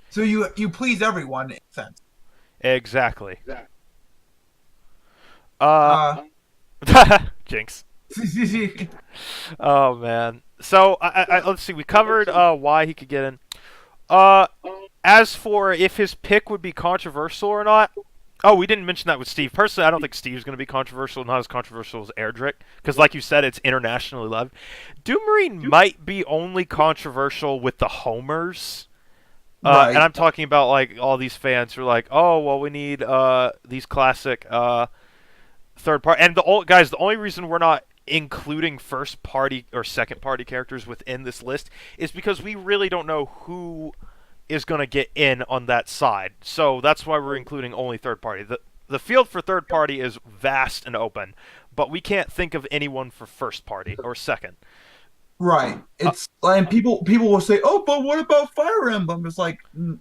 so you please everyone in a sense. Exactly. Uh, Uh, Jinx. Oh man. So let's see. We covered why he could get in. Uh, as for if his pick would be controversial or not, oh, we didn't mention that with Steve. Personally, I don't think Steve's going to be controversial, not as controversial as Erdrick, because like you said, it's internationally loved. Doomarine might be only controversial with the homers. And right, I'm talking about like all these fans who are like, oh, well, we need these classic third party. And the only reason we're not including first party or second party characters within this list is because we really don't know who is going to get in on that side. So that's why we're including only third party. The field for third party is vast and open, but we can't think of anyone for first party or second. right. Uh, It's and people will say, oh, but what about Fire Emblem? It's like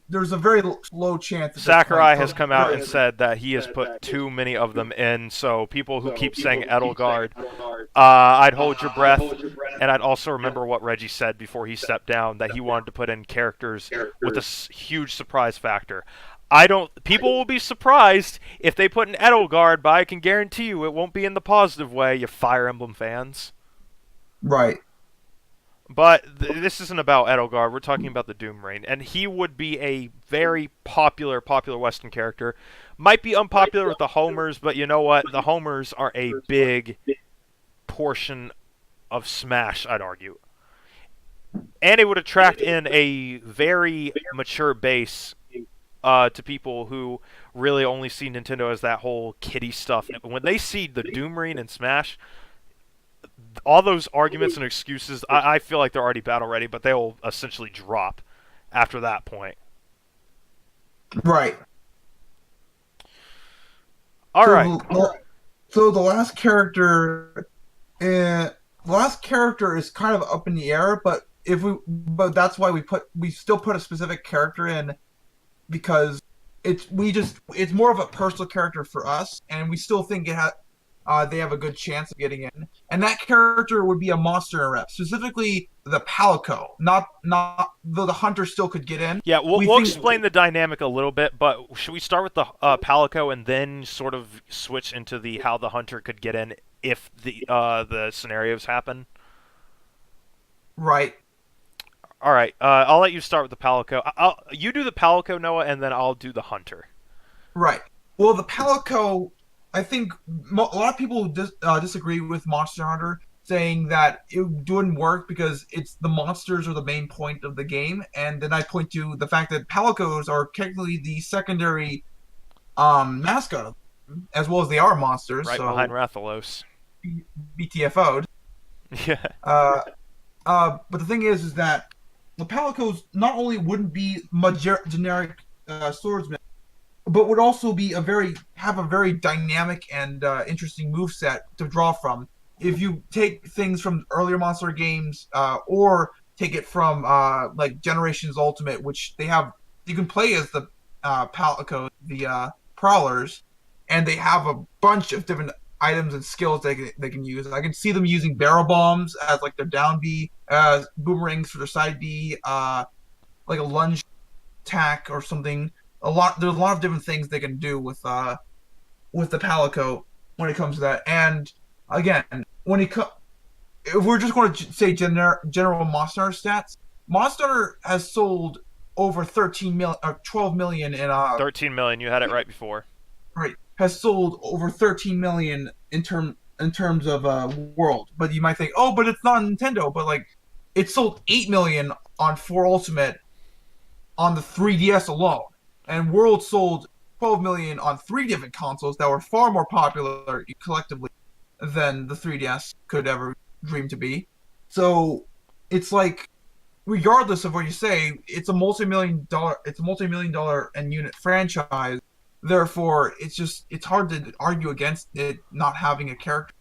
there's a very low chance at this point. Sakurai So has come out and said that he has put too many of them in, so people who keep saying Edelgard, I'd hold your breath, and I'd also remember what Reggie said before he stepped down, that he wanted to put in characters with a huge surprise factor. I don't. People will be surprised if they put in Edelgard, but I can guarantee you it won't be in the positive way, you Fire Emblem fans. right, But this isn't about Edelgard. We're talking about the Doom Reign, and he would be a very popular Western character. Might be unpopular with the homers, but you know what? The homers are a big portion of Smash, I'd argue, and it would attract in a very mature base to people who really only see Nintendo as that whole kiddie stuff. And when they see the Doom Reign in Smash, all those arguments and excuses, I feel like they're already battle ready, but they'll essentially drop after that point. right. All right. So the last character, the last character is kind of up in the air, but that's why we still put a specific character in because it's more of a personal character for us, and we still think they have a good chance of getting in. And that character would be a monster rep, specifically the Palico. Not though the hunter still could get in. Yeah, we'll, We we'll think explain the dynamic a little bit, but should we start with the Palico and then sort of switch into the how the hunter could get in if the scenarios happen? right, All right, I'll let you start with the Palico. You do the Palico, Noah, and then I'll do the hunter. right. Well, the Palico I think a lot of people disagree with Monster Hunter, saying that it wouldn't work because it's the monsters are the main point of the game, and then I point to the fact that palicos are technically the secondary mascot of them, as well as they are monsters, Right behind so Rathalos. BTFO'd. Yeah. Uh, but the thing is that the palicos not only wouldn't be generic swordsmen, but would also be a very dynamic and interesting move set to draw from. If you take things from earlier monster games, or take it from like Generations Ultimate, which they have, you can play as the Palico, the Prowlers, and they have a bunch of different items and skills they can use. I can see them using barrel bombs as like their down B, boomerangs for their side B, like a lunge attack or something. There's a lot of different things they can do with the Palico when it comes to that. And again, if we're just going to say general Monster Hunter stats, Monster Hunter has sold over 13 million or 12 million in 13 million. You had it right before. right, has sold over 13 million in terms of world. But you might think, oh, but it's not Nintendo. But like, it sold 8 million on 4 Ultimate on the 3DS alone, and World sold 12 million on 3 different consoles that were far more popular collectively than the 3DS could ever dream to be. So it's like, regardless of what you say, it's a multi-million dollar and unit franchise. Therefore, it's hard to argue against it not having a character.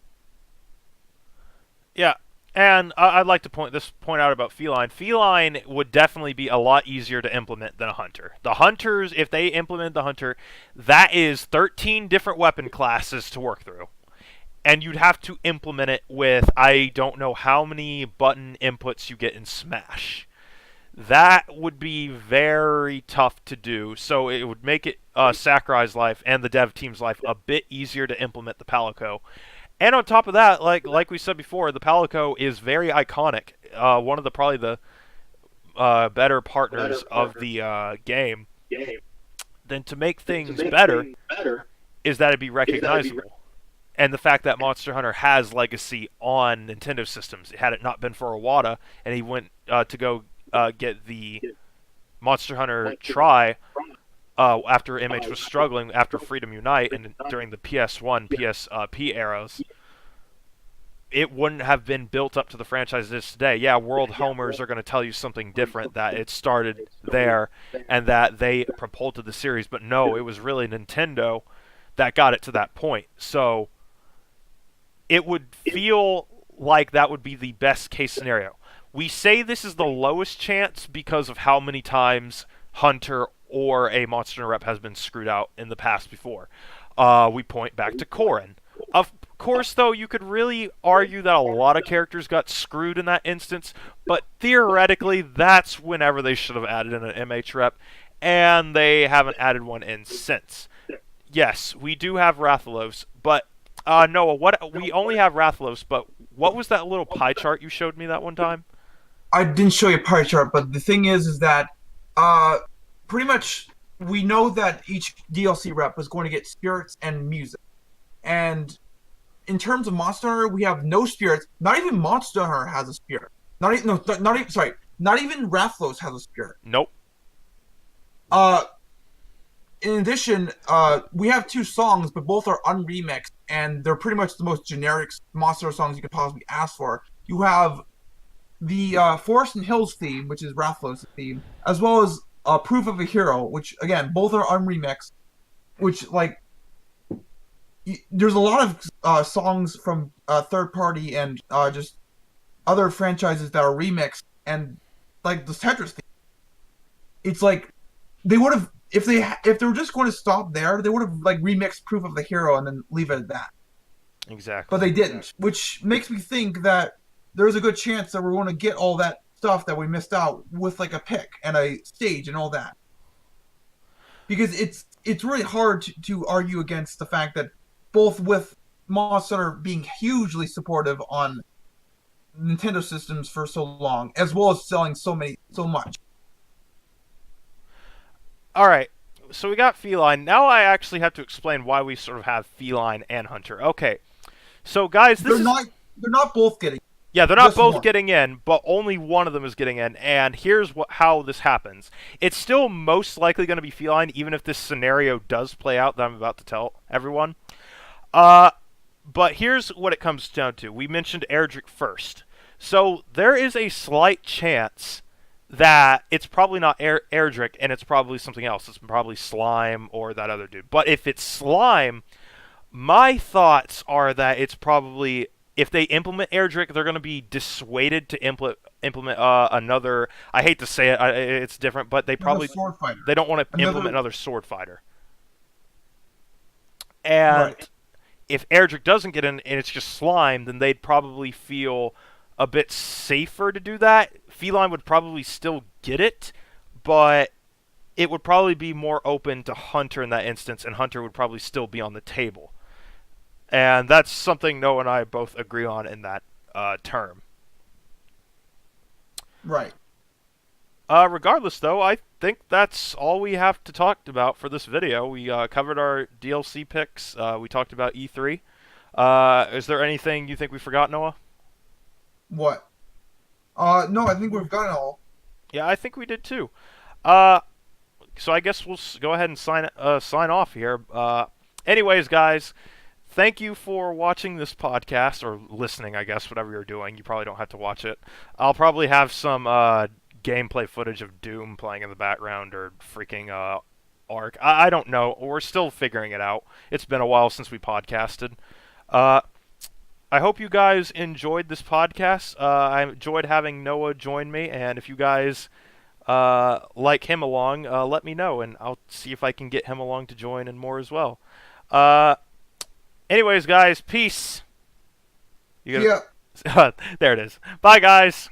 Yeah, and I'd like to point out about feline. Feline would definitely be a lot easier to implement than a hunter. The hunters, if they implement the hunter, that is 13 different weapon classes to work through, and you'd have to implement it with I don't know how many button inputs you get in Smash. That would be very tough to do. So it would make it Sakurai's life and the dev team's life a bit easier to implement the Palico. And on top of that, like we said before, the Palico is very iconic. One of the probably the better partners of the game. Then to make things better is that it'd be recognizable. And the fact that Monster Hunter has legacy on Nintendo systems. Had it not been for Iwata, and he went to go get the Monster Hunter Try after MH was struggling after Freedom Unite and during the PS1, PSP eras, it wouldn't have been built up to the franchise it is today. Yeah, World Homers are going to tell you something different, that it started there and that they propelled the series, but no, it was really Nintendo that got it to that point. So it would feel like that would be the best case scenario. We say this is the lowest chance because of how many times Hunter or a Monster Hunter rep has been screwed out in the past before. We point back to Corman. Of course, though, you could really argue that a lot of characters got screwed in that instance, but theoretically, that's whenever they should have added in an MH rep, and they haven't added one in since. Yes, we do have Rathalos, but Noah, we only have Rathalos, but what was that little pie chart you showed me that one time? I didn't show you a pie chart, but the thing is that uh, pretty much we know that each DLC rep is going to get spirits and music. And in terms of Monster Hunter, we have no spirits. Not even Monster Hunter has a spirit. Not even no, not even sorry. Not even Rathalos has a spirit. Nope. Uh, in addition, we have 2 songs, but both are unremixed, and they're pretty much the most generic Monster Hunter songs you could possibly ask for. You have the Forest and Hills theme, which is Rathalos' theme, as well as Proof of a Hero, which again both are unremixed. Which like there's a lot of songs from third party and just other franchises that are remixed, and like the Tetris theme. It's like they would have if they were just going to stop there, they would have like remixed Proof of the Hero and then leave it at that. But Exactly. they didn't, which makes me think that there's a good chance that we're going to get all that stuff that we missed out with like a pick and a stage and all that. Because it's really hard to argue against the fact that both with Monster Hunter being hugely supportive on Nintendo systems for so long, as well as selling so much. All right. so we got feline. Now I actually have to explain why we sort of have feline and hunter. Okay, so guys, this They're is not. They're not both getting. yeah, they're not Just both one. getting in, but only one of them is getting in. And here's how this happens. It's still most likely going to be feline, even if this scenario does play out that I'm about to tell everyone. Uh, but here's what it comes down to. We mentioned Erdrick first. So there is a slight chance that it's probably not Erdrick and it's probably something else. It's probably Slime or that other dude. But if it's Slime, my thoughts are that it's probably if they implement Erdrick, they're going to be dissuaded to implement another. I hate to say it, it's different, but Another sword they fighter. don't want to implement Another. another sword fighter. And Right. if Erdrick doesn't get in and it's just Slime, then they'd probably feel a bit safer to do that. Feline would probably still get it, but it would probably be more open to Hunter in that instance, and Hunter would probably still be on the table. And that's something Noah and I both agree on in that term. Right. Regardless, though, I think that's all we have to talk about for this video. We covered our DLC picks. We talked about E3. Is there anything you think we forgot, Noah? What? No, I think we've got it all. Yeah, I think we did too. Uh, so I guess we'll go ahead and sign off here. Anyways, guys, thank you for watching this podcast or listening. I guess whatever you're doing, you probably don't have to watch it. I'll probably have some gameplay footage of Doom playing in the background or freaking Ark. I don't know. We're still figuring it out. It's been a while since we podcasted. Uh, I hope you guys enjoyed this podcast. I enjoyed having Noah join me, and if you guys like him along, let me know, and I'll see if I can get him along to join and more as well. Uh, anyways, guys, peace. You Yeah. gotta, there it is. Bye, guys.